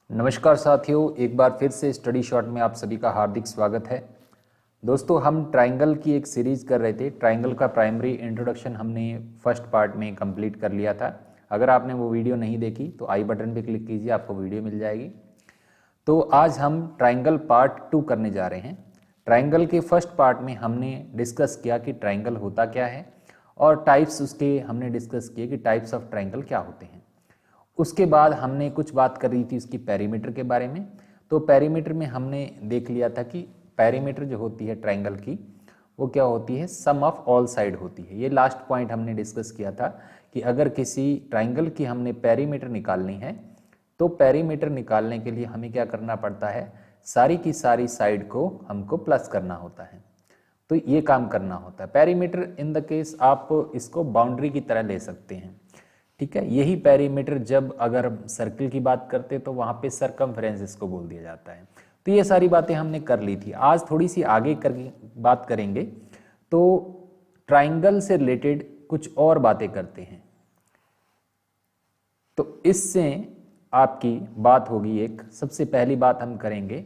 नमस्कार साथियों, एक बार फिर से स्टडी शॉर्ट में आप सभी का हार्दिक स्वागत है। दोस्तों, हम ट्राइंगल की एक सीरीज कर रहे थे। ट्राइंगल का प्राइमरी इंट्रोडक्शन हमने फर्स्ट पार्ट में कंप्लीट कर लिया था। अगर आपने वो वीडियो नहीं देखी तो आई बटन पे क्लिक कीजिए, आपको वीडियो मिल जाएगी। तो आज हम ट्राइंगल पार्ट 2 करने जा रहे हैं। ट्राइंगल के फर्स्ट पार्ट में हमने डिस्कस किया कि ट्राइंगल होता क्या है और टाइप्स उसके हमने डिस्कस किए कि टाइप्स ऑफ ट्राइंगल क्या होते हैं। उसके बाद हमने कुछ बात कर रही थी उसकी पेरीमीटर के बारे में। तो पेरीमीटर में हमने देख लिया था कि पेरीमीटर जो होती है ट्राइंगल की वो क्या होती है, सम ऑफ ऑल साइड होती है। ये लास्ट पॉइंट हमने डिस्कस किया था कि अगर किसी ट्राइंगल की हमने पेरीमीटर निकालनी है तो पेरीमीटर निकालने के लिए हमें क्या करना पड़ता है, सारी की सारी साइड को हमको प्लस करना होता है। तो ये काम करना होता है। पेरीमीटर इन द केस आप इसको बाउंड्री की तरह ले सकते हैं, ठीक है। यही पेरीमीटर जब अगर सर्कल की बात करते तो वहां पे सरकमफ्रेंस इसको बोल दिया जाता है। तो ये सारी बातें हमने कर ली थी। आज थोड़ी सी आगे कर बात करेंगे तो ट्राइंगल से रिलेटेड कुछ और बातें करते हैं। तो इससे आपकी बात होगी, एक सबसे पहली बात हम करेंगे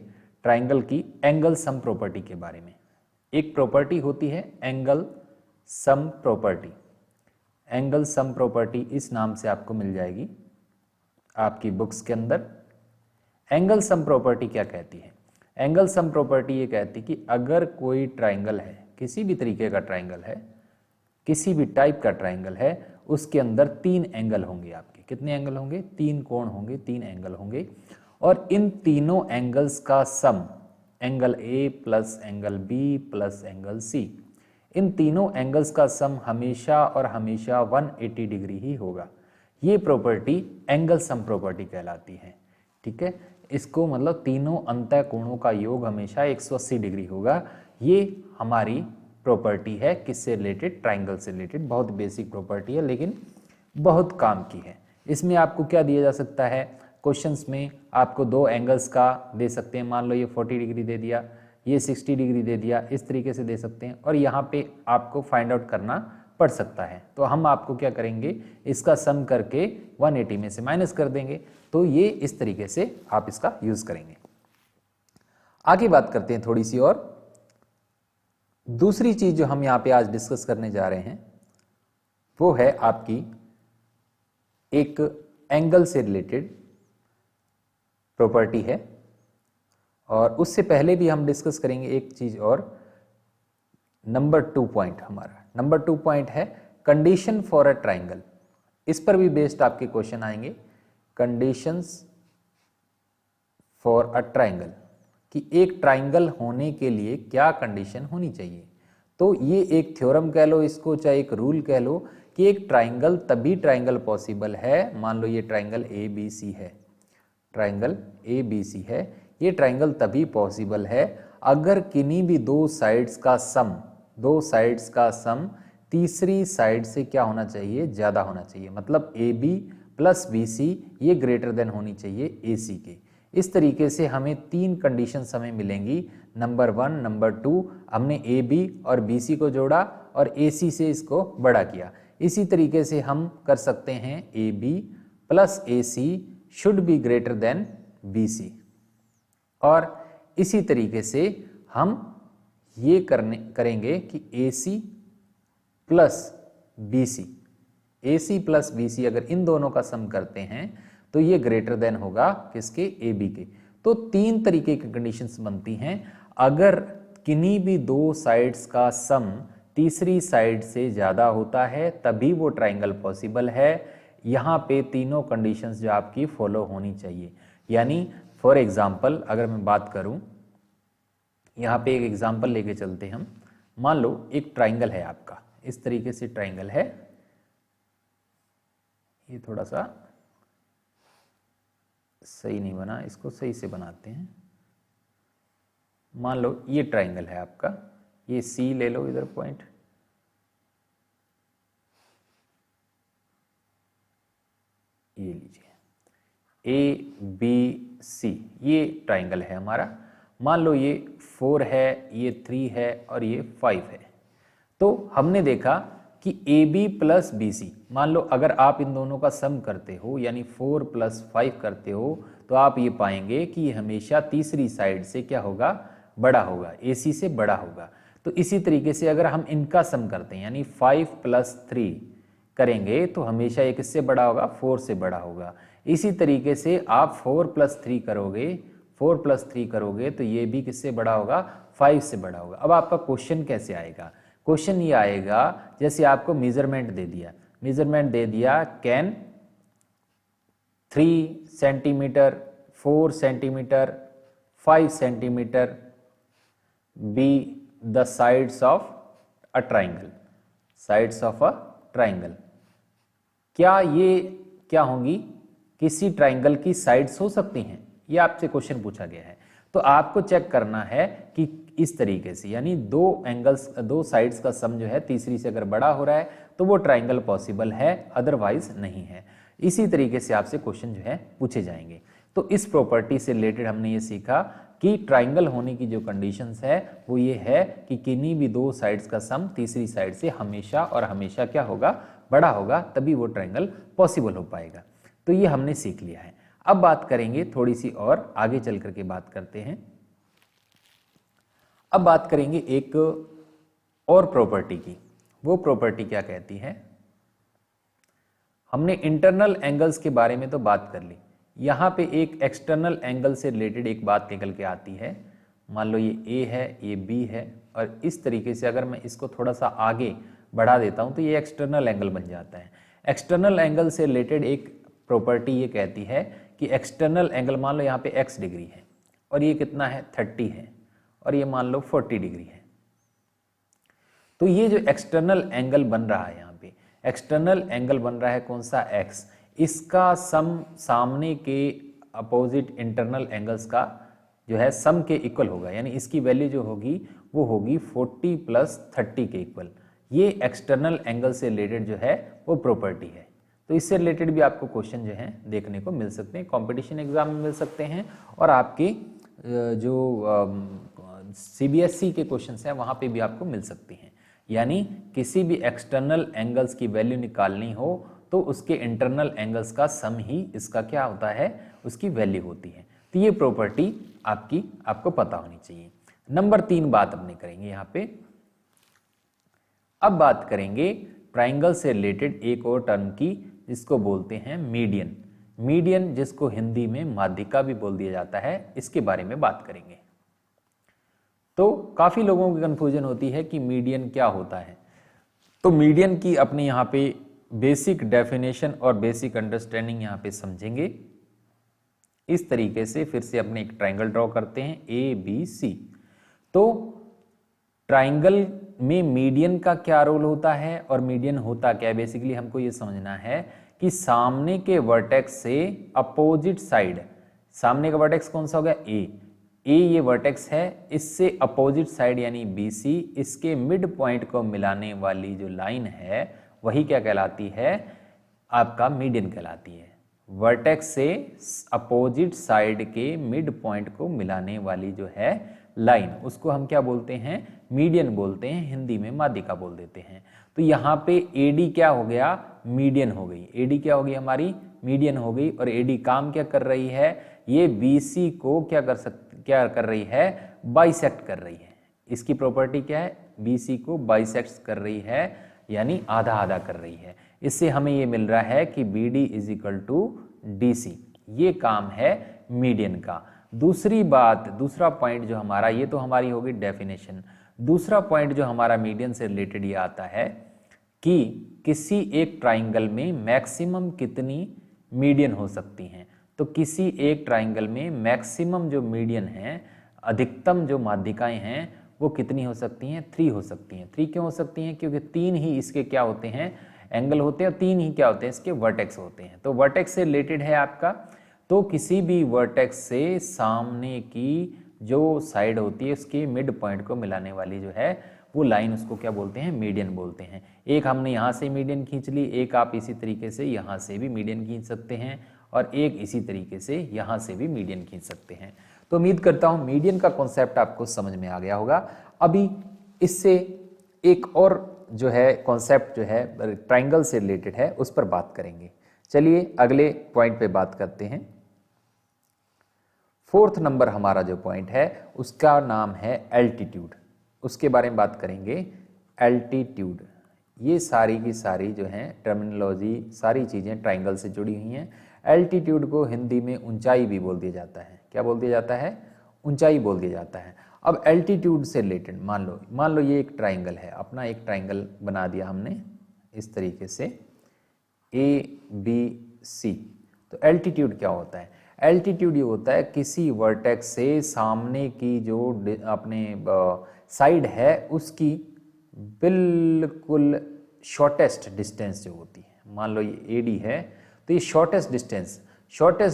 ट्राइंगल की एंगल सम प्रॉपर्टी के बारे में। एक प्रॉपर्टी होती है angle sum property. Angle sum property इस नाम से आपको मिल जाएगी आपकी बुक्स के अंदर। एंगल सम प्रॉपर्टी क्या कहती है? एंगल सम प्रॉपर्टी ये कहती है कि अगर कोई ट्राइंगल है, किसी भी तरीके का ट्राइंगल है, किसी भी टाइप का ट्राइंगल है, उसके अंदर 3 एंगल होंगे आपके। कितने एंगल होंगे? 3 कोण होंगे, 3 एंगल होंगे। और इन तीनों एंगल्स का sum, angle A plus angle B plus angle C, इन तीनों एंगल्स का सम हमेशा और हमेशा 180 डिग्री ही होगा। ये प्रॉपर्टी एंगल सम प्रॉपर्टी कहलाती है, ठीक है। इसको मतलब तीनों अंतः कोणों का योग हमेशा 180 डिग्री होगा। ये हमारी प्रॉपर्टी है किससे रिलेटेड? ट्राइंगल से रिलेटेड। बहुत बेसिक प्रॉपर्टी है लेकिन बहुत काम की है। इसमें आपको क्या दिया जा सकता है, क्वेश्चंस में आपको 2 एंगल्स का दे सकते हैं। मान लो ये 40 डिग्री दे दिया, ये 60 डिग्री दे दिया, इस तरीके से दे सकते हैं। और यहाँ पे आपको फाइंड आउट करना पड़ सकता है। तो हम आपको क्या करेंगे, इसका सम करके 180 में से माइनस कर देंगे। तो ये इस तरीके से आप इसका यूज करेंगे। आगे बात करते हैं थोड़ी सी और। दूसरी चीज जो हम यहाँ पे आज डिस्कस करने जा रहे हैं वो है आपकी एक एंगल से रिलेटेड प्रॉपर्टी है। और उससे पहले भी हम डिस्कस करेंगे एक चीज और। नंबर 2 पॉइंट हमारा, नंबर 2 पॉइंट है कंडीशन फॉर अ ट्राइंगल। इस पर भी बेस्ड आपके क्वेश्चन आएंगे। कंडीशंस फॉर अ ट्राइंगल, कि एक ट्राइंगल होने के लिए क्या कंडीशन होनी चाहिए। तो ये एक थ्योरम कह लो इसको, चाहे एक रूल कह लो, कि एक ट्राइंगल तभी ट्राइंगल पॉसिबल है। मान लो ये ट्राइंगल ए बी सी है, ट्राइंगल ए बी सी है, ये ट्राइंगल तभी पॉसिबल है अगर किन्हीं भी 2 साइड्स का सम, 2 साइड्स का सम तीसरी साइड से क्या होना चाहिए, ज्यादा होना चाहिए। मतलब A B plus B C ये ग्रेटर देन होनी चाहिए ए सी के। इस तरीके से हमें 3 कंडीशंस हमें मिलेंगी। नंबर 1, नंबर 2, हमने ए बी और बी सी को जोड़ा और ए सी से इसको बड़ा किया। इसी तरीके से हम कर सकते हैं A B plus A C should be greater than B C. और इसी तरीके से हम ये करेंगे कि A C plus B C, A C plus B C अगर इन दोनों का सम करते हैं तो ये ग्रेटर देन होगा किसके? ए बी के। तो 3 तरीके की कंडीशंस बनती हैं। अगर किन्हीं भी 2 साइड्स का सम तीसरी साइड से ज्यादा होता है तभी वो ट्राइंगल पॉसिबल है। यहाँ पे तीनों कंडीशंस जो आपकी फॉलो होनी चाहिए। यानी फॉर एग्जाम्पल अगर मैं बात करूं, यहाँ पे एक एग्जाम्पल लेके चलते हैं हम। मान लो एक ट्राइंगल है आपका, इस तरीके से ट्राइंगल है। ये थोड़ा सा सही नहीं बना, इसको सही से बनाते हैं। मान लो ये ट्राइंगल है आपका, ये सी ले लो इधर पॉइंट, ये लीजिए ए बी सी, ये ट्राइंगल है हमारा। मान लो ये 4 है, ये 3 है और ये 5 है। तो हमने देखा कि AB प्लस BC, मान लो अगर आप इन दोनों का सम करते हो यानी 4 + 5 करते हो तो आप ये पाएंगे कि ये हमेशा तीसरी साइड से क्या होगा, बड़ा होगा, AC से बड़ा होगा। तो इसी तरीके से अगर हम इनका सम करते हैं यानी 5 + 3 करेंगे तो हमेशा ये किससे बड़ा होगा, 4 से बड़ा होगा। इसी तरीके से आप 4 + 3 करोगे, 4 + 3 करोगे तो ये भी किससे बड़ा होगा, 5 से बड़ा होगा। अब आपका क्वेश्चन कैसे आएगा, क्वेश्चन ये आएगा जैसे आपको मेजरमेंट दे दिया, can 3 centimetre, 4 centimetre, 5 centimetre be the sides of a triangle, sides of a triangle. क्या ये क्या होंगी, किसी ट्राइंगल की साइड्स हो सकती हैं, ये आपसे क्वेश्चन पूछा गया है। तो आपको चेक करना है कि इस तरीके से यानी दो साइड्स का सम जो है तीसरी से अगर बड़ा हो रहा है तो वो ट्राइंगल पॉसिबल है, अदरवाइज नहीं है। इसी तरीके से आपसे क्वेश्चन जो है पूछे जाएंगे। तो इस प्रॉपर्टी से रिलेटेड हमने ये सीखा कि ट्राइंगल होने की जो कंडीशंस है वो ये है कि किन्हीं भी दो साइड्स का सम तीसरी साइड से हमेशा और हमेशा क्या होगा, बड़ा होगा, तभी वो ट्राइंगल पॉसिबल हो पाएगा। तो ये हमने सीख लिया है। अब बात करेंगे थोड़ी सी और आगे चल करके बात करते हैं। अब बात करेंगे एक और प्रॉपर्टी की। वो प्रॉपर्टी क्या कहती है, हमने इंटरनल एंगल्स के बारे में तो बात कर ली, यहाँ पे एक एक्सटर्नल एंगल से रिलेटेड एक बात निकल के आती है। मान लो ये A है, ये B है, और इस तरीके से अगर मैं इसको थोड़ा सा आगे बढ़ा देता हूँ तो ये एक्सटर्नल एंगल बन जाता है। एक्सटर्नल एंगल से रिलेटेड एक प्रॉपर्टी ये कहती है कि एक्सटर्नल एंगल, मान लो यहाँ पे x डिग्री है और ये कितना है, 30 है, और ये मान लो 40 डिग्री है। तो ये जो एक्सटर्नल एंगल बन रहा है, यहाँ पे एक्सटर्नल एंगल बन रहा है कौन सा, x, इसका सम सामने के अपोजिट इंटरनल एंगल्स का जो है सम के इक्वल होगा, यानी इसकी वैल्यू जो होगी वो होगी 40 + 30 के इक्वल। ये एक्सटर्नल एंगल से रिलेटेड जो है वो प्रॉपर्टी है। तो इससे रिलेटेड भी आपको क्वेश्चन जो है देखने को मिल सकते हैं, कंपटीशन एग्जाम में मिल सकते हैं, और आपके जो CBSE के क्वेश्चन हैं वहाँ पे भी आपको मिल सकती हैं। यानी किसी भी एक्सटर्नल एंगल्स की वैल्यू निकालनी हो तो उसके इंटरनल एंगल्स का सम ही इसका क्या होता है, उसकी वैल्यू होती है। तो ये प्रॉपर्टी आपको पता होनी चाहिए। नंबर 3 बात अपने करेंगे यहाँ पे। अब बात करेंगे ट्राइंगल से रिलेटेड एक और टर्म की, जिसको बोलते हैं मीडियन। मीडियन जिसको हिंदी में माध्यिका भी बोल दिया जाता है, इसके बारे में बात करेंगे। तो काफी लोगों की कंफ्यूजन होती है कि मीडियन क्या होता है। तो मीडियन की अपने यहाँ पे बेसिक डेफिनेशन और बेसिक अंडरस्टैंडिंग यहाँ पे समझेंगे। इस तरीके से फिर से अपने एक ट्राइंगल ड्रॉ करते हैं ABC। तो ट्राइंगल में मीडियन का क्या रोल होता है और मीडियन होता क्या है, बेसिकली हमको ये समझना है कि सामने के वर्टेक्स से अपोजिट साइड, सामने का वर्टेक्स कौन सा हो गया, ए ये वर्टेक्स है, इससे अपोजिट साइड यानी BC, इसके मिड पॉइंट को मिलाने वाली जो लाइन है वही क्या कहलाती है, आपका मीडियन कहलाती है। वर्टेक्स से अपोजिट साइड के मिड पॉइंट को मिलाने वाली जो है लाइन, उसको हम क्या बोलते हैं, मीडियन बोलते हैं, हिंदी में माध्यिका बोल देते हैं। तो यहाँ पे AD क्या हो गया, मीडियन हो गई। AD क्या हो गई हमारी, मीडियन हो गई। और AD काम क्या कर रही है, ये BC को क्या कर रही है, बाइसेक्ट कर रही है। इसकी प्रॉपर्टी क्या है, BC को बाइसेक्ट कर रही है, यानी आधा आधा कर रही है। इससे हमें ये मिल रहा है कि BD = DC। ये काम है मीडियन का। दूसरी बात, दूसरा पॉइंट जो हमारा, ये तो हमारी होगी डेफिनेशन। दूसरा पॉइंट जो हमारा मीडियन से रिलेटेड ये आता है कि किसी एक ट्राइंगल में मैक्सिमम कितनी मीडियन हो सकती हैं। तो किसी एक ट्राइंगल में मैक्सिमम जो मीडियन है, अधिकतम जो माध्यिकाएं हैं वो कितनी हो सकती हैं, 3 हो सकती हैं। 3 क्यों हो सकती हैं, क्योंकि 3 ही इसके क्या होते हैं, एंगल होते हैं, और 3 ही क्या होते हैं, इसके वर्टेक्स होते हैं। तो वर्टेक्स से रिलेटेड है आपका। तो किसी भी वर्टेक्स से सामने की जो साइड होती है उसके मिड पॉइंट को मिलाने वाली जो है वो लाइन, उसको क्या बोलते हैं, मीडियन बोलते हैं। एक हमने यहाँ से मीडियन खींच ली, एक आप इसी तरीके से यहाँ से भी मीडियन खींच सकते हैं, और एक इसी तरीके से यहाँ से भी मीडियन खींच सकते हैं। तो उम्मीद करता हूँ मीडियन का कॉन्सेप्ट आपको समझ में आ गया होगा। अभी इससे एक और जो है कॉन्सेप्ट जो है ट्राइंगल से रिलेटेड है उस पर बात करेंगे। चलिए अगले पॉइंट पे बात करते हैं। फोर्थ नंबर हमारा जो पॉइंट है उसका नाम है एल्टीट्यूड। उसके बारे में बात करेंगे। एल्टीट्यूड, ये सारी की सारी जो हैं टर्मिनोलॉजी, सारी चीज़ें ट्राइंगल से जुड़ी हुई हैं। एल्टीट्यूड को हिंदी में ऊंचाई भी बोल दिया जाता है। क्या बोल दिया जाता है? ऊंचाई बोल दिया जाता है। अब एल्टीट्यूड से रिलेटेड मान लो ये एक ट्राइंगल है, अपना एक ट्राइंगल बना दिया हमने इस तरीके से ABC। तो एल्टीट्यूड क्या होता है? एल्टीट्यूड ये होता है किसी वर्टेक्स से सामने की जो अपने साइड है उसकी बिल्कुल शॉर्टेस्ट डिस्टेंस जो होती है। मान लो ये AD है तो ये शॉर्टेस्ट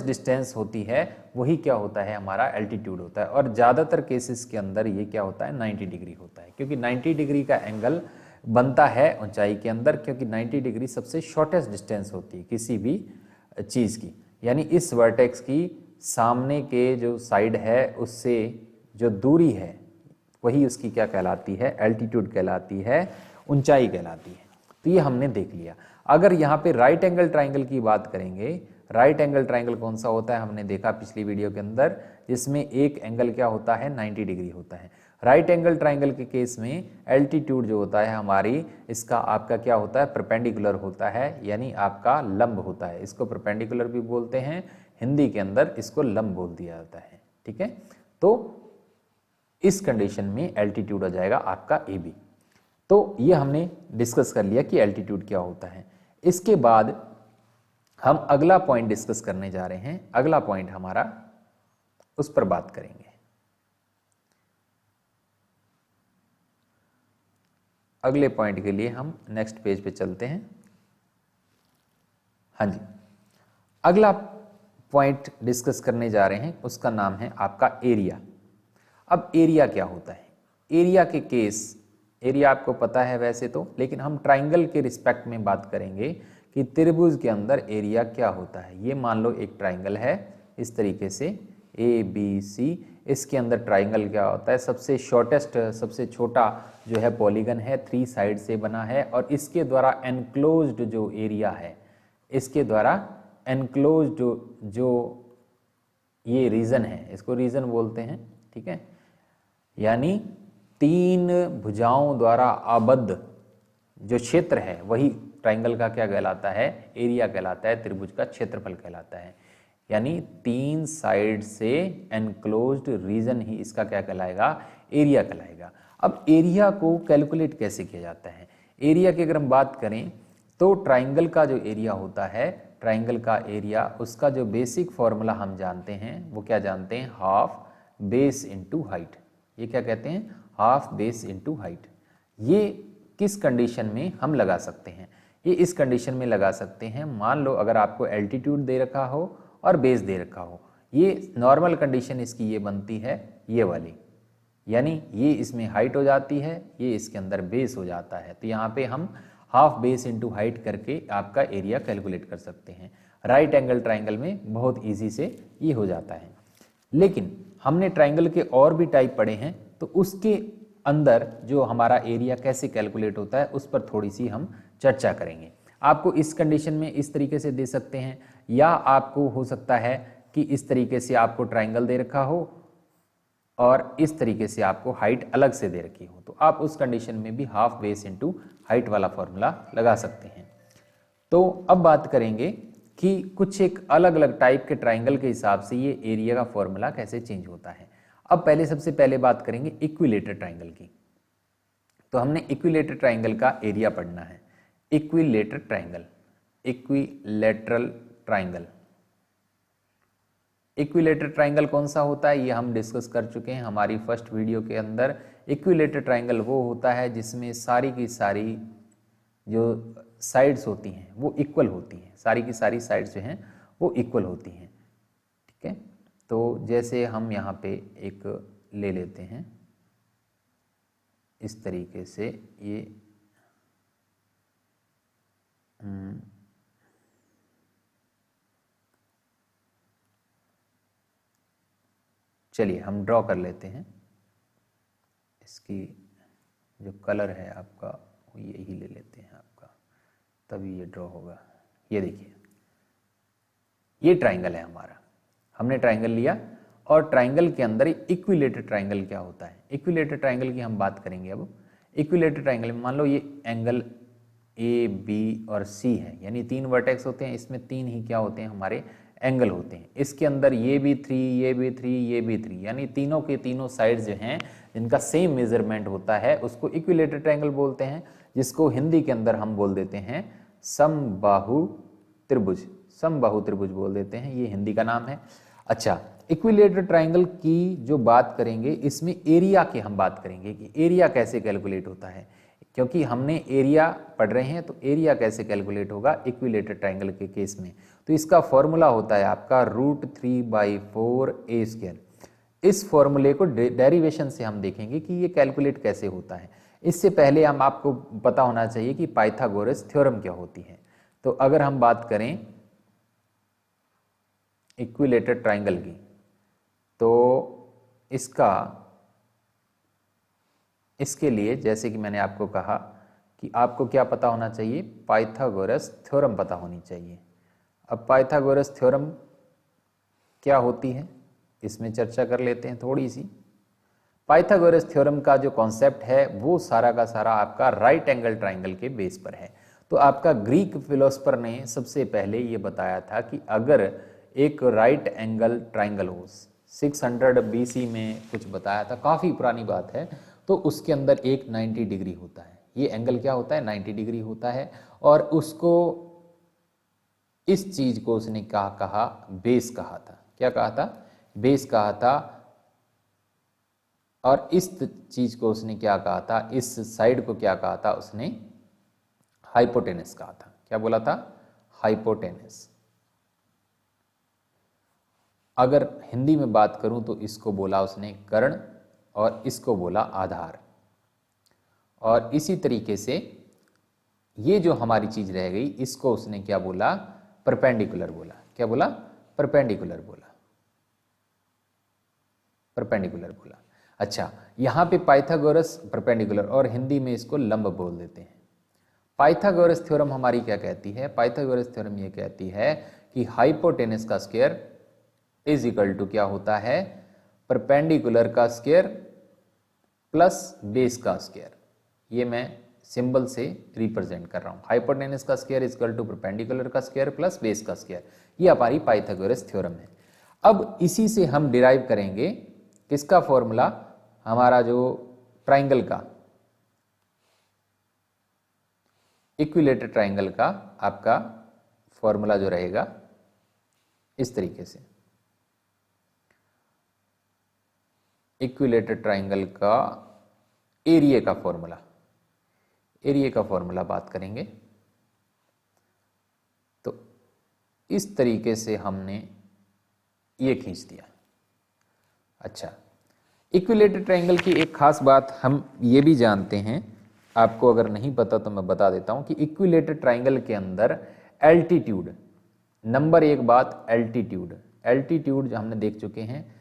डिस्टेंस होती है, वही क्या होता है? हमारा एल्टीट्यूड होता है। और ज़्यादातर केसेस के अंदर ये क्या होता है? 90 डिग्री होता है, क्योंकि 90 डिग्री का एंगल बनता है ऊंचाई के अंदर, क्योंकि 90 डिग्री सबसे शॉर्टेस्ट डिस्टेंस होती है किसी भी चीज़ की। यानी इस वर्टेक्स की सामने के जो साइड है उससे जो दूरी है वही उसकी क्या कहलाती है? एल्टीट्यूड कहलाती है, ऊंचाई कहलाती है। तो ये हमने देख लिया। अगर यहाँ पे राइट एंगल ट्राइंगल की बात करेंगे, राइट एंगल ट्राइंगल कौन सा होता है? हमने देखा पिछली वीडियो के अंदर, जिसमें एक एंगल क्या होता है? 90 डिग्री होता है। राइट एंगल ट्राइंगल के केस में एल्टीट्यूड जो होता है हमारी, इसका आपका क्या होता है? परपेंडिकुलर होता है, यानी आपका लंब होता है। इसको परपेंडिकुलर भी बोलते हैं, हिंदी के अंदर इसको लंब बोल दिया जाता है। ठीक है, तो इस कंडीशन में एल्टीट्यूड हो जाएगा आपका AB। तो ये हमने डिस्कस कर लिया कि एल्टीट्यूड क्या होता है। इसके बाद हम अगला पॉइंट डिस्कस करने जा रहे हैं। अगला पॉइंट हमारा, उस पर बात करेंगे। अगले पॉइंट के लिए हम नेक्स्ट पेज पे चलते हैं। हाँ जी, अगला पॉइंट डिस्कस करने जा रहे हैं, उसका नाम है आपका एरिया। अब एरिया क्या होता है? एरिया के केस, एरिया आपको पता है वैसे तो, लेकिन हम ट्राइंगल के रिस्पेक्ट में बात करेंगे कि त्रिभुज के अंदर एरिया क्या होता है। ये मान लो एक ट्राइंगल है इस तरीके से ABC, इसके अंदर ट्राइंगल क्या होता है? सबसे शॉर्टेस्ट, सबसे छोटा जो है पॉलीगन है, 3 साइड से बना है, और इसके द्वारा एनक्लोज्ड जो एरिया है, इसके द्वारा एनक्लोज्ड जो ये रीजन है, इसको रीजन बोलते हैं। ठीक है, यानी 3 भुजाओं द्वारा आबद्ध जो क्षेत्र है वही ट्राइंगल का क्या कहलाता है? एरिया कहलाता है, त्रिभुज का क्षेत्रफल कहलाता है। यानी 3 साइड से एनक्लोज्ड रीजन ही इसका क्या कहलाएगा? एरिया कहलाएगा। अब एरिया को कैलकुलेट कैसे किया जाता है? एरिया की अगर हम बात करें तो ट्राइंगल का जो एरिया होता है, ट्राइंगल का एरिया, उसका जो बेसिक फॉर्मूला हम जानते हैं वो क्या जानते हैं? Half base into height. ये क्या कहते हैं? Half base into height. ये किस कंडीशन में हम लगा सकते हैं? ये इस कंडीशन में लगा सकते हैं, मान लो अगर आपको एल्टीट्यूड दे रखा हो और बेस दे रखा हो। ये नॉर्मल कंडीशन इसकी ये बनती है, ये वाली, यानी ये इसमें हाइट हो जाती है, ये इसके अंदर बेस हो जाता है। तो यहाँ पे हम हाफ बेस इंटू हाइट करके आपका एरिया कैलकुलेट कर सकते हैं। राइट एंगल ट्राइंगल में बहुत ईजी से ये हो जाता है। लेकिन हमने ट्राइंगल के और भी टाइप पढ़े हैं, तो उसके अंदर जो हमारा एरिया कैसे कैलकुलेट होता है उस पर थोड़ी सी हम चर्चा करेंगे। आपको इस कंडीशन में इस तरीके से दे सकते हैं, या आपको हो सकता है कि इस तरीके से आपको ट्राइंगल दे रखा हो और इस तरीके से आपको हाइट अलग से दे रखी हो, तो आप उस कंडीशन में भी हाफ बेस इंटू हाइट वाला फॉर्मूला लगा सकते हैं। तो अब बात करेंगे कि कुछ एक अलग अलग टाइप के ट्राइंगल के हिसाब से ये एरिया का फॉर्मूला कैसे चेंज होता है। अब सबसे पहले बात करेंगे इक्विलेटरल ट्राइंगल की। तो हमने इक्विलेटरल ट्राइंगल का एरिया पढ़ना है। Equilateral triangle, equilateral triangle, equilateral triangle कौन सा होता है ये हम डिस्कस कर चुके हैं हमारी फर्स्ट वीडियो के अंदर। इक्विलेटरल ट्राइंगल वो होता है जिसमें सारी की सारी जो साइड्स होती हैं वो इक्वल होती हैं, सारी की सारी साइड्स जो हैं वो इक्वल होती हैं। ठीक है, तो जैसे हम यहाँ पे एक ले लेते हैं इस तरीके से, ये चलिए हम ड्रॉ कर लेते हैं। इसकी जो कलर है आपका यही ले लेते हैं आपका, तभी ये ड्रॉ होगा। ये देखिए ये ट्राइंगल है हमारा, हमने ट्राइंगल लिया और ट्राइंगल के अंदर इक्विलेटरल ट्राइंगल क्या होता है, इक्विलेटरल ट्राइंगल की हम बात करेंगे। अब इक्विलेटरल ट्राइंगल में मान लो ये एंगल ए बी और सी है, यानी 3 वर्टेक्स होते हैं, इसमें 3 ही क्या होते हैं हमारे एंगल होते हैं। इसके अंदर ये भी 3, ये भी 3, ये भी 3, यानी तीनों के तीनों साइड जो हैं जिनका सेम मेजरमेंट होता है उसको इक्विलेटरल ट्राइंगल बोलते हैं, जिसको हिंदी के अंदर हम बोल देते हैं समबाहु त्रिभुज, समबाहु त्रिभुज बोल देते हैं, ये हिंदी का नाम है। अच्छा, इक्विलेटरल ट्राइंगल की जो बात करेंगे इसमें एरिया की हम बात करेंगे कि एरिया कैसे कैलकुलेट होता है, क्योंकि हमने एरिया पढ़ रहे हैं तो एरिया कैसे कैलकुलेट होगा इक्विलेटरल ट्राइंगल के केस में। तो इसका फॉर्मूला होता है आपका √3/4a²। इस फॉर्मूले को डेरिवेशन से हम देखेंगे कि ये कैलकुलेट कैसे होता है। इससे पहले हम आपको पता होना चाहिए कि पाइथागोरस थ्योरम क्या होती है। तो अगर हम बात करें इक्विलेटरल ट्राइंगल की, तो इसके लिए जैसे कि मैंने आपको कहा कि आपको क्या पता होना चाहिए, पाइथागोरस थ्योरम पता होनी चाहिए। अब पाइथागोरस थ्योरम क्या होती है इसमें चर्चा कर लेते हैं थोड़ी सी। पाइथागोरस थ्योरम का जो कॉन्सेप्ट है वो सारा का सारा आपका राइट एंगल ट्राइंगल के बेस पर है। तो आपका ग्रीक फिलोसफर ने सबसे पहले ये बताया था कि अगर एक राइट एंगल ट्राइंगल हो, 600 BC में कुछ बताया था, काफ़ी पुरानी बात है, तो उसके अंदर एक 90 डिग्री होता है। ये एंगल क्या होता है, 90 डिग्री होता है। और उसको इस चीज को उसने क्या कहा, बेस कहा था। क्या कहा था, बेस कहा था। और इस चीज को उसने क्या कहा था, इस साइड को क्या कहा था उसने, हाइपोटेनस कहा था। क्या बोला था, हाइपोटेनस। अगर हिंदी में बात करूं तो इसको बोला उसने कर्ण और इसको बोला आधार। और इसी तरीके से ये जो हमारी चीज रह गई इसको उसने क्या बोला, परपेंडिकुलर बोला। क्या बोला, परपेंडिकुलर बोला, परपेंडिकुलर बोला। अच्छा, यहाँ पे पाइथागोरस परपेंडिकुलर और हिंदी में इसको लंब बोल देते हैं। पाइथागोरस थ्योरम हमारी क्या कहती है, पाइथागोरस थ्योरम ये कहती है कि हाइपोटेनस का स्क्वायर इज इक्वल टू क्या होता है, परपेंडिकुलर का स्क्वायर प्लस बेस का स्क्वायर। ये मैं सिंबल से रिप्रेजेंट कर रहा हूं। हाइपोटेनस का square is equal to perpendicular का स्क्वायर प्लस बेस का स्क्वायर। ये हमारी पाइथागोरस थ्योरम है। अब इसी से हम डिराइव करेंगे किसका फॉर्मूला, हमारा जो ट्राइंगल का, इक्विलेटरल ट्राइंगल का आपका फॉर्मूला जो रहेगा इस तरीके से। इक्विलेटरल ट्राइंगल का एरिया का फॉर्मूला, एरिया का फॉर्मूला बात करेंगे तो इस तरीके से हमने ये खींच दिया। अच्छा, इक्विलेटरल ट्राइंगल की एक खास बात हम ये भी जानते हैं, आपको अगर नहीं पता तो मैं बता देता हूं कि इक्विलेटरल ट्राइंगल के अंदर एल्टीट्यूड, नंबर एक बात एल्टीट्यूड, एल्टीट्यूड जो हमने देख चुके हैं,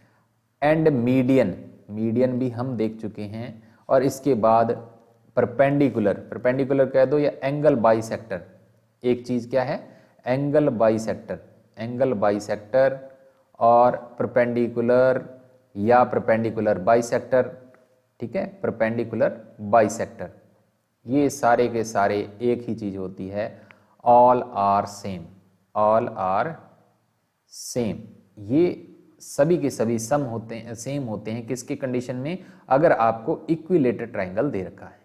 एंड मीडियन, मीडियन भी हम देख चुके हैं। और इसके बाद परपेंडिकुलर, परपेंडिकुलर कह दो या एंगल बाइसेक्टर। एक चीज क्या है, एंगल बाइसेक्टर, एंगल बाइसेक्टर और परपेंडिकुलर या परपेंडिकुलर बाइसेक्टर। ठीक है, परपेंडिकुलर बाइसेक्टर, ये सारे के सारे एक ही चीज होती है, all are same, all are same. ये सभी के सभी सम होते हैं, सेम होते हैं किसके कंडीशन में, अगर आपको इक्विलेटरल ट्राइंगल दे रखा है,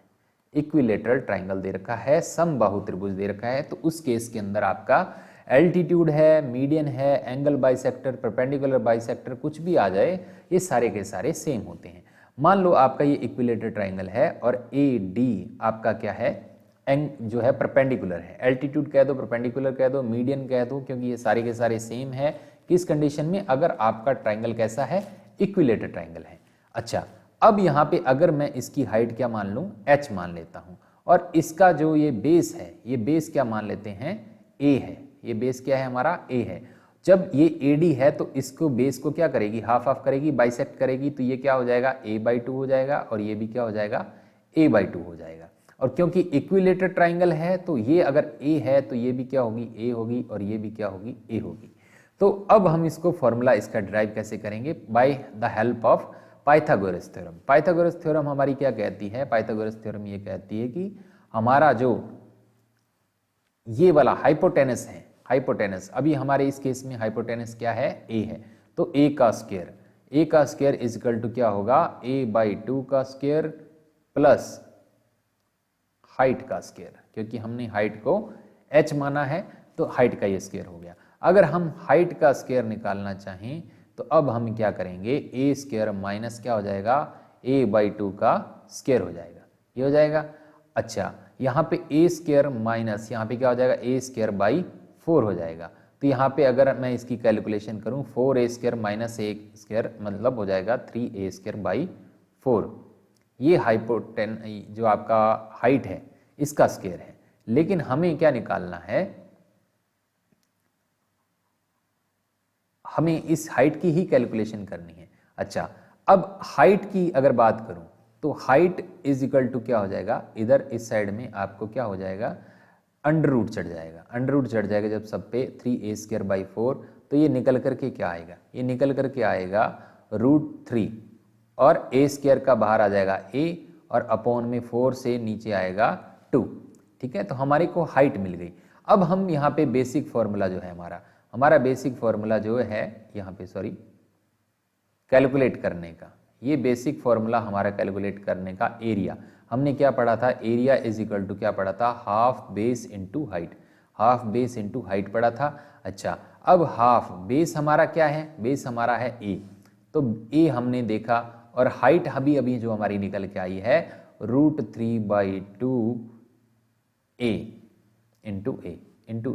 इक्विलेटरल ट्राइंगल दे रखा है, समबाहु त्रिभुज दे रखा है, तो उस केस के अंदर आपका एल्टीट्यूड है, मीडियन है, एंगल बाइसेक्टर, परपेंडिकुलर बाइसेक्टर, कुछ भी आ जाए ये सारे के सारे सेम होते हैं। मान लो आपका ये इक्विलेटरल ट्राइंगल है और ए डी आपका क्या है, जो है परपेंडिकुलर है। एल्टीट्यूड कह दो, परपेंडिकुलर कह दो, मीडियन कह दो, क्योंकि ये सारे के सारे सेम है। किस कंडीशन में, अगर आपका ट्राइंगल कैसा है, इक्विलेटरल ट्राइंगल है। अच्छा, अब यहाँ पे अगर मैं इसकी हाइट क्या मान लूँ, h मान लेता हूँ, और इसका जो ये बेस है, ये बेस क्या मान लेते हैं, a है। ये बेस क्या है हमारा, a है। जब ये AD है तो इसको बेस को क्या करेगी, हाफ हाफ करेगी, बाइसेक्ट करेगी, तो ये क्या हो जाएगा, a/2 हो जाएगा, और ये भी क्या हो जाएगा, a/2 हो जाएगा। और क्योंकि इक्विलेटरल ट्राइंगल है तो ये अगर ए है तो ये भी क्या होगी, ए होगी, और ये भी क्या होगी, ए होगी। तो अब हम इसको फॉर्मूला इसका ड्राइव कैसे करेंगे, by the help of Pythagoras theorem. Pythagoras theorem हमारी क्या कहती है, पाइथागोरस थ्योरम ये कहती है कि हमारा जो ये वाला हाइपोटेनस है, हाइपोटेनस अभी हमारे इस केस में हाइपोटेनस क्या है, ए है, तो ए का स्क्वायर, ए का स्क्वायर इज इक्वल टू क्या होगा, ए बाई 2 का स्क्वायर प्लस हाइट का स्क्वायर, क्योंकि हमने हाइट को h माना है तो हाइट का ये स्क्वायर हो गया। अगर हम हाइट का स्क्वायर निकालना चाहें तो अब हम क्या करेंगे, ए स्क्वायर माइनस क्या हो जाएगा, a बाई 2 का स्क्वायर हो जाएगा, ये हो जाएगा। अच्छा, यहाँ पे ए स्क्वायर माइनस यहाँ पे क्या हो जाएगा, ए स्क्वायर बाई 4 हो जाएगा। तो यहाँ पे अगर मैं इसकी कैलकुलेशन करूँ 4a स्क्वायर माइनस ए स्क्वायर मतलब हो जाएगा 3a स्क्वायर बाई 4। ये हाइपोटेन जो आपका हाइट है इसका स्क्वायर है, लेकिन हमें क्या निकालना है, हमें इस हाइट की ही कैलकुलेशन करनी है। अच्छा, अब हाइट की अगर बात करूं तो हाइट इज इक्वल टू क्या हो जाएगा, इधर इस साइड में आपको क्या हो जाएगा, अंडर रूट चढ़ जाएगा, अंडर रूट चढ़ जाएगा जब सब पे 3a स्क्वायर बाई 4, तो ये निकल करके क्या आएगा, ये निकल करके आएगा √3 और a स्क्वायर का बाहर आ जाएगा a और अपॉन में 4 से नीचे आएगा 2। ठीक है, तो हमारे को हाइट मिल गई। अब हम यहाँ पे बेसिक फॉर्मूला जो है हमारा बेसिक फॉर्मूला जो है यहाँ पे सॉरी कैलकुलेट करने का, ये बेसिक फॉर्मूला हमारा कैलकुलेट करने का एरिया, हमने क्या पढ़ा था, एरिया इज इक्वल टू क्या पढ़ा था, half base into height, half base into height पढ़ा था। अच्छा, अब हाफ बेस हमारा क्या है, बेस हमारा है ए, तो ए हमने देखा और हाइट अभी अभी जो हमारी निकल के आई है √3 बाई 2 ए इंटू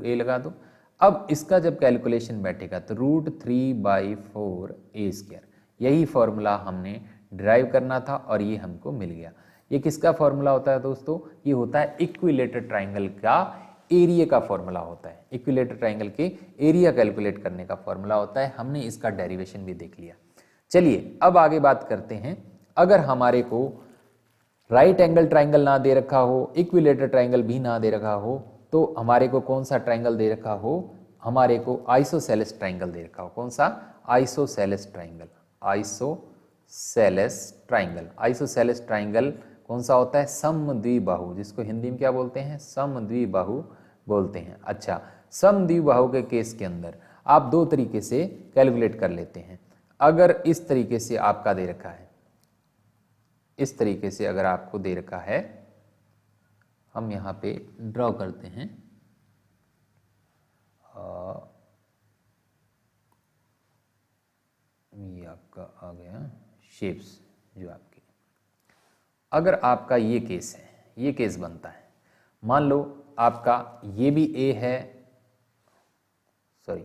ए लगा दो। अब इसका जब कैलकुलेशन बैठेगा तो √3 बाई 4 ए स्क्वायर, यही फॉर्मूला हमने ड्राइव करना था और ये हमको मिल गया। ये किसका फॉर्मूला होता है दोस्तों, ये होता है इक्विलेटरल ट्राइंगल का एरिया का फॉर्मूला होता है, इक्विलेटरल ट्राइंगल के एरिया कैलकुलेट करने का फॉर्मूला होता है। हमने इसका डेरिवेशन भी देख लिया। चलिए अब आगे बात करते हैं, अगर हमारे को राइट एंगल ट्राइंगल ना दे रखा हो, इक्विलेटरल ट्राइंगल भी ना दे रखा हो, तो हमारे को कौन सा ट्राइंगल दे रखा हो, हमारे को आइसोसेलेस ट्राइंगल दे रखा हो। कौन सा, isosceles triangle, isosceles triangle. Isosceles triangle कौन सा होता है, समद्विबाहु, जिसको हिंदी में क्या बोलते हैं, समद्विबाहु बोलते हैं। अच्छा, समद्विबाहु के केस के अंदर आप दो तरीके से कैलकुलेट कर लेते हैं। अगर इस तरीके से आपका दे रखा है, इस तरीके से अगर आपको दे रखा है, हम यहाँ पे ड्रॉ करते हैं, ये आपका आ गया शेप्स जो आपके, अगर आपका ये केस है, ये केस बनता है, मान लो आपका ये भी ए है, सॉरी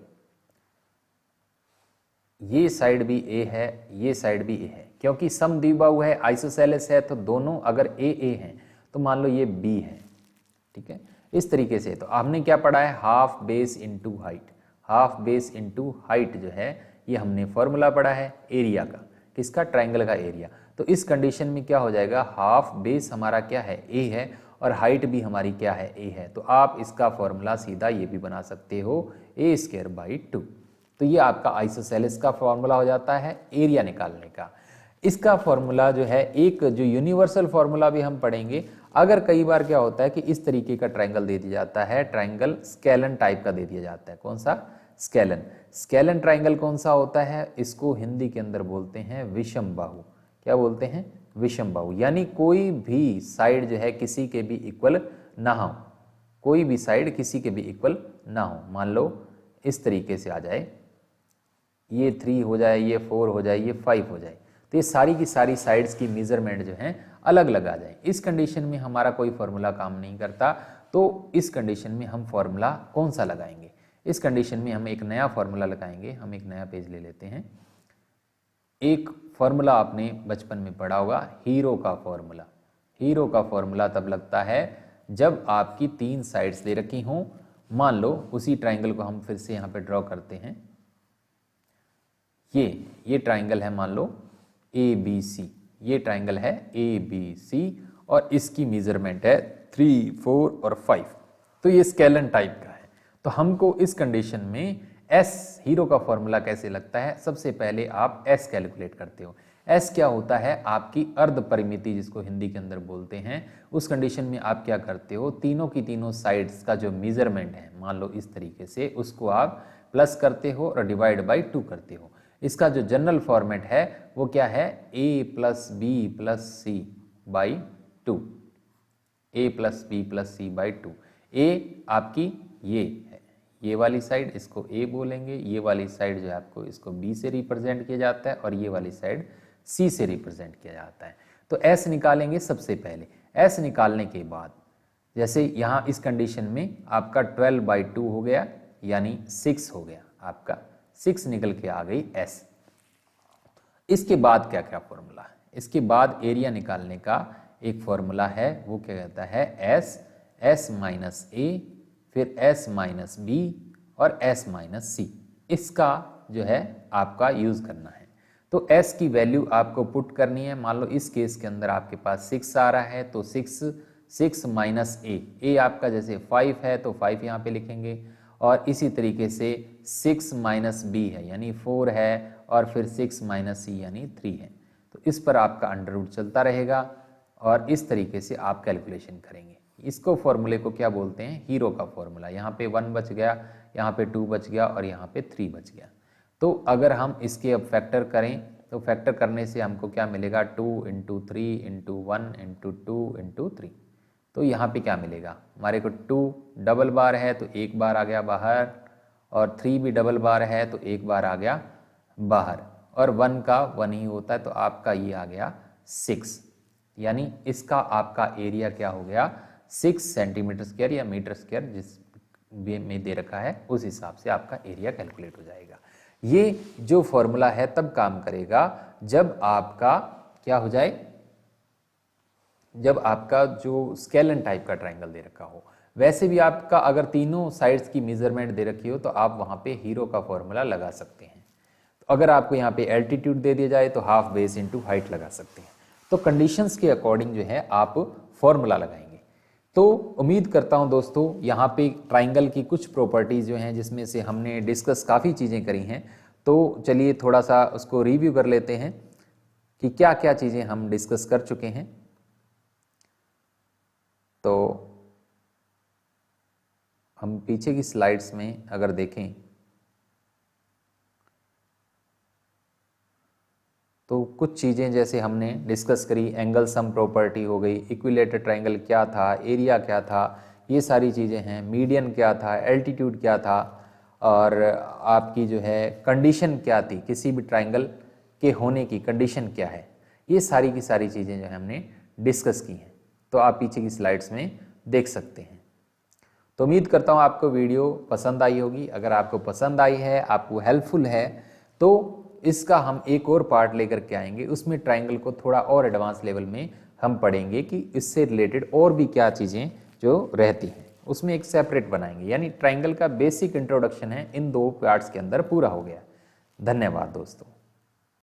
ये साइड भी ए है, ये साइड भी ए है, क्योंकि समद्विबाहु है, आइसोसेलेस है, तो दोनों अगर ए हैं तो मान लो ये बी है। ठीक है, इस तरीके से तो आपने क्या पढ़ा है, half base into height, half base into height जो है ये हमने फॉर्मूला पढ़ा है एरिया का, किसका, ट्राइंगल का एरिया। तो इस कंडीशन में क्या हो जाएगा, हाफ बेस हमारा क्या है, ए है, और हाइट भी हमारी क्या है, ए है, तो आप इसका फॉर्मूला सीधा ये भी बना सकते हो, ए स्क्वायर बाई 2। तो ये आपका आइसोसेलेस का फॉर्मूला हो जाता है एरिया निकालने का। इसका फॉर्मूला जो है, एक जो यूनिवर्सल फॉर्मूला भी हम पढ़ेंगे, अगर कई बार क्या होता है कि इस तरीके का ट्राइंगल दे दिया जाता है, ट्राइंगल स्केलन टाइप का दे दिया जाता है। कौन सा, स्केलन। स्केलन ट्राइंगल कौन सा होता है, इसको हिंदी के अंदर बोलते हैं विषम बाहु। क्या बोलते हैं, विषम बाहु, यानी कोई भी साइड जो है किसी के भी इक्वल ना हो, कोई भी साइड किसी के भी इक्वल ना हो। मान लो इस तरीके से आ जाए, ये 3 हो जाए, ये 4 हो जाए, ये 5 हो जाए, तो ये सारी की सारी साइड्स की मेजरमेंट जो है अलग अलग आ जाए। इस कंडीशन में हमारा कोई फॉर्मूला काम नहीं करता, तो इस कंडीशन में हम फॉर्मूला कौन सा लगाएंगे, इस कंडीशन में हम एक नया फॉर्मूला लगाएंगे। हम एक नया पेज ले लेते हैं। एक फॉर्मूला आपने बचपन में पढ़ा होगा, हीरो का फॉर्मूला। हीरो का फॉर्मूला तब लगता है जब आपकी 3 साइड्स दे रखी हों। मान लो उसी ट्राइंगल को हम फिर से यहाँ पे ड्रॉ करते हैं। ये ट्राइंगल है, मान लो ABC, ये ट्राइंगल है ABC, और इसकी मेजरमेंट है 3, 4 और 5। तो ये स्केलन टाइप का है। तो हमको इस कंडीशन में एस हीरो का फॉर्मूला कैसे लगता है, सबसे पहले आप एस कैलकुलेट करते हो। एस क्या होता है, आपकी अर्ध परिमिति जिसको हिंदी के अंदर बोलते हैं। उस कंडीशन में आप क्या करते हो, तीनों की तीनों साइड्स का जो मेजरमेंट है, मान लो इस तरीके से, उसको आप प्लस करते हो और डिवाइड बाई 2 करते हो। इसका जो जनरल फॉर्मेट है वो क्या है, a plus B plus C by 2, a plus B plus C by 2। a आपकी ये है, ये वाली साइड इसको a बोलेंगे, ये वाली साइड जो है आपको इसको b से रिप्रेजेंट किया जाता है और ये वाली साइड c से रिप्रेजेंट किया जाता है। तो s निकालेंगे सबसे पहले। s निकालने के बाद जैसे यहाँ इस कंडीशन में आपका 12/2 हो गया, यानी 6 हो गया, आपका 6 निकल के आ गई s। इसके बाद क्या क्या फॉर्मूला है, इसके बाद एरिया निकालने का एक फॉर्मूला है, वो क्या कहता है s माइनस a, फिर s माइनस b और s माइनस c। इसका जो है आपका यूज़ करना है। तो s की वैल्यू आपको पुट करनी है। मान लो इस केस के अंदर आपके पास 6 आ रहा है, तो 6 माइनस a आपका जैसे 5 है तो 5 यहाँ पे लिखेंगे, और इसी तरीके से 6 माइनस b है यानी 4 है, और फिर 6 माइनस c यानी 3 है। तो इस पर आपका अंडर रूट चलता रहेगा और इस तरीके से आप कैलकुलेशन करेंगे। इसको फॉर्मूले को क्या बोलते हैं, हीरो का फॉर्मूला। यहाँ पे 1 बच गया, यहाँ पे 2 बच गया और यहाँ पे 3 बच गया। तो अगर हम इसके अब फैक्टर करें तो फैक्टर करने से हमको क्या मिलेगा, 2 × 3 × 1 × 2 × 3। तो यहाँ पे क्या मिलेगा, हमारे को 2 डबल बार है तो एक बार आ गया बाहर, और 3 भी डबल बार है तो एक बार आ गया बाहर, और 1 का 1 ही होता है, तो आपका ये आ गया 6। यानी इसका आपका एरिया क्या हो गया, 6 सेंटीमीटर स्क्वायर या मीटर स्क्वायर, जिस में दे रखा है उस हिसाब से आपका एरिया कैलकुलेट हो जाएगा। ये जो फॉर्मूला है तब काम करेगा जब आपका क्या हो जाए, जब आपका जो स्केलन टाइप का ट्राइंगल दे रखा हो। वैसे भी आपका अगर तीनों साइड्स की मेजरमेंट दे रखी हो तो आप वहाँ पे हीरो का फॉर्मूला लगा सकते हैं। तो अगर आपको यहाँ पे एल्टीट्यूड दे दिया जाए तो हाफ बेस इंटू हाइट लगा सकते हैं। तो कंडीशंस के अकॉर्डिंग जो है आप फॉर्मूला लगाएंगे। तो उम्मीद करता हूँ दोस्तों यहाँ पे ट्राइंगल की कुछ प्रॉपर्टीज़ जो हैं जिसमें से हमने डिस्कस काफ़ी चीज़ें करी हैं, तो चलिए थोड़ा सा उसको रिव्यू कर लेते हैं कि क्या क्या चीज़ें हम डिस्कस कर चुके हैं। तो हम पीछे की स्लाइड्स में अगर देखें तो कुछ चीज़ें जैसे हमने डिस्कस करी, एंगल सम प्रॉपर्टी हो गई, इक्विलेटर ट्राइंगल क्या था, एरिया क्या था, ये सारी चीज़ें हैं, मीडियन क्या था, एल्टीट्यूड क्या था, और आपकी जो है कंडीशन क्या थी, किसी भी ट्राइंगल के होने की कंडीशन क्या है, ये सारी की सारी चीज़ें जो है हमने डिस्कस की हैं। तो आप पीछे की स्लाइड्स में देख सकते हैं। तो उम्मीद करता हूँ आपको वीडियो पसंद आई होगी। अगर आपको पसंद आई है, आपको हेल्पफुल है, तो इसका हम एक और पार्ट लेकर के आएंगे। उसमें ट्राइंगल को थोड़ा और एडवांस लेवल में हम पढ़ेंगे कि इससे रिलेटेड और भी क्या चीज़ें जो रहती हैं, उसमें एक सेपरेट बनाएंगे। यानी ट्राइंगल का बेसिक इंट्रोडक्शन है इन 2 पार्ट्स के अंदर पूरा हो गया। धन्यवाद दोस्तों।